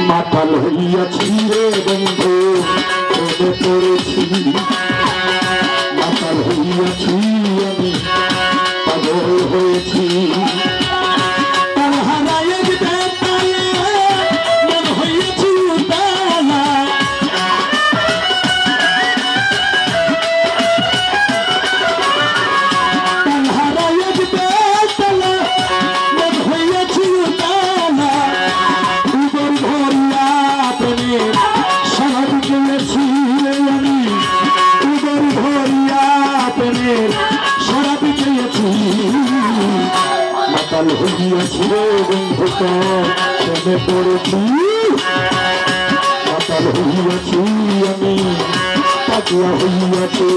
মাতাল হইয়াছি রে বন্ধু প্রেমে পড়েছি মাতাল হইয়াছি আমি পাগল হয়েছি মাতাল হইয়াছি রে বন্ধু প্রেমে পড়েছি মাতাল হইয়াছি আমি পাগলা হইয়াছি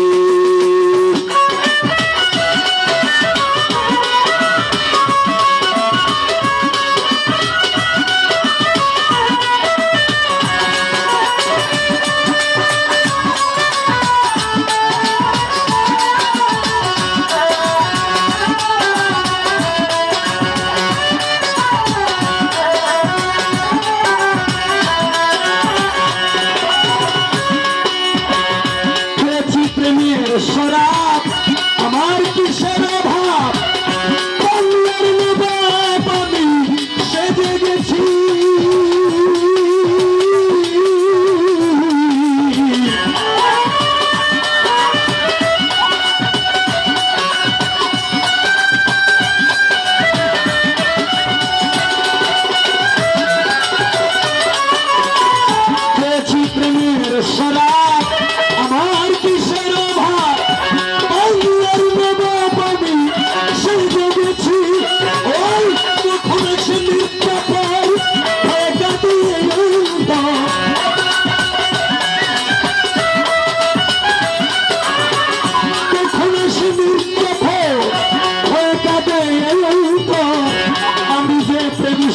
শরাব আমার কিসের অভাব কল্যাণ নবাব আমি সেজে গেছি খেয়েছি প্রেমের শরাব আমার কিসের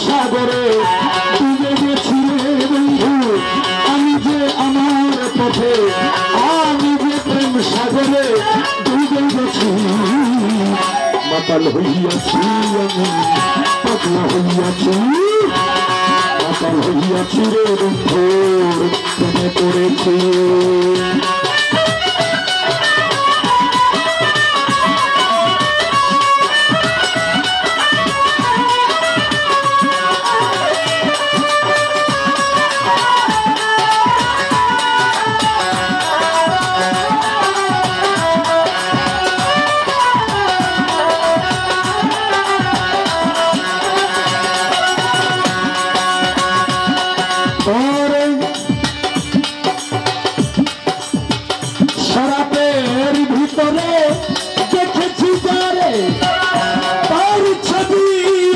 সাগরে ডুবে গেছি রে বন্ধু আমি যে আমার পথে আমি যে প্রেম সাগরে ডুবে গেছি মাতাল হইয়াছি আমি পাগলা হইয়াছি মাতাল হইয়াছি রে বন্ধু প্রেমে পড়েছি শরাবের ভিতরে দেখেছি যারে তার ছবি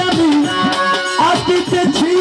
আমি আঁকিতেছি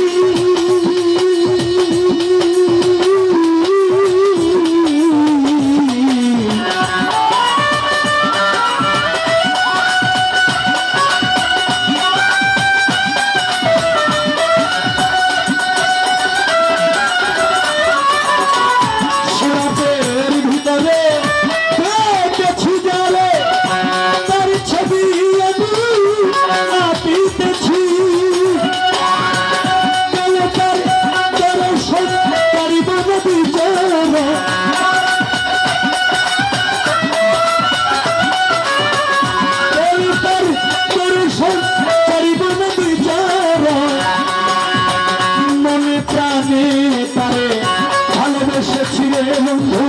বন্ধু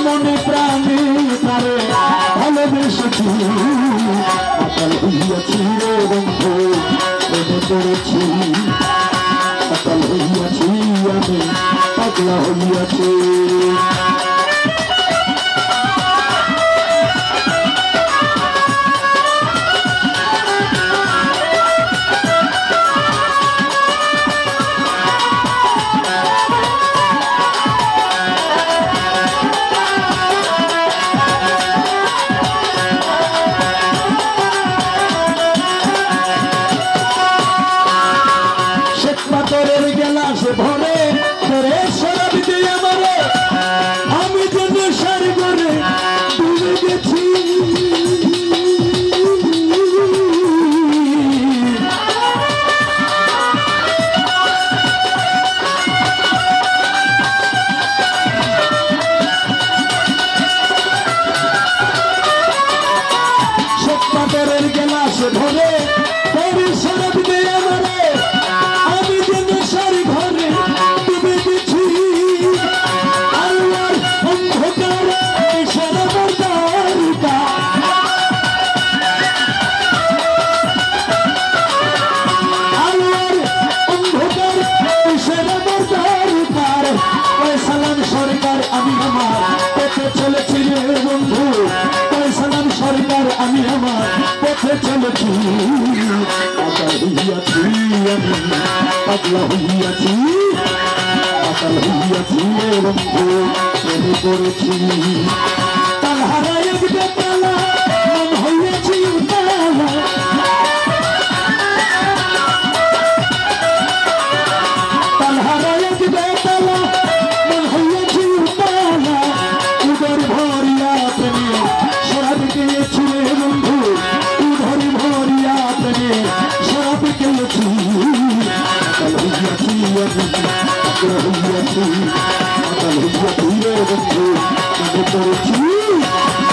মনে প্রাণে তারে ভালোবেসেছি মাতাল হইয়াছি রে বন্ধু প্রেমে পড়েছি মাতাল হইয়াছি আমি পাগলা হইয়াছি ভরে ভরে শরাব দিয়ে আমারে পাগলা হইয়াছি পাগল হইয়াছি রে বন্ধু প্রেমে পড়েছি তালহারা এক বেতালা মন হইয়াছি উতালা তালহারা এক বেতালা মন হইয়াছি উতালা উদর ভরিয়া প্রেমে শরাব খেয়েছি রে বন্ধু উদর ভরিয়া প্রেমে শরাব খেয়েছি পাগল হইয়াছি পাগল হইয়াছি পাগল হইয়াছি রে বন্ধু প্রেমে পড়েছি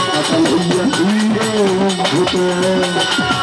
পাগল হইয়াছি রে বন্ধু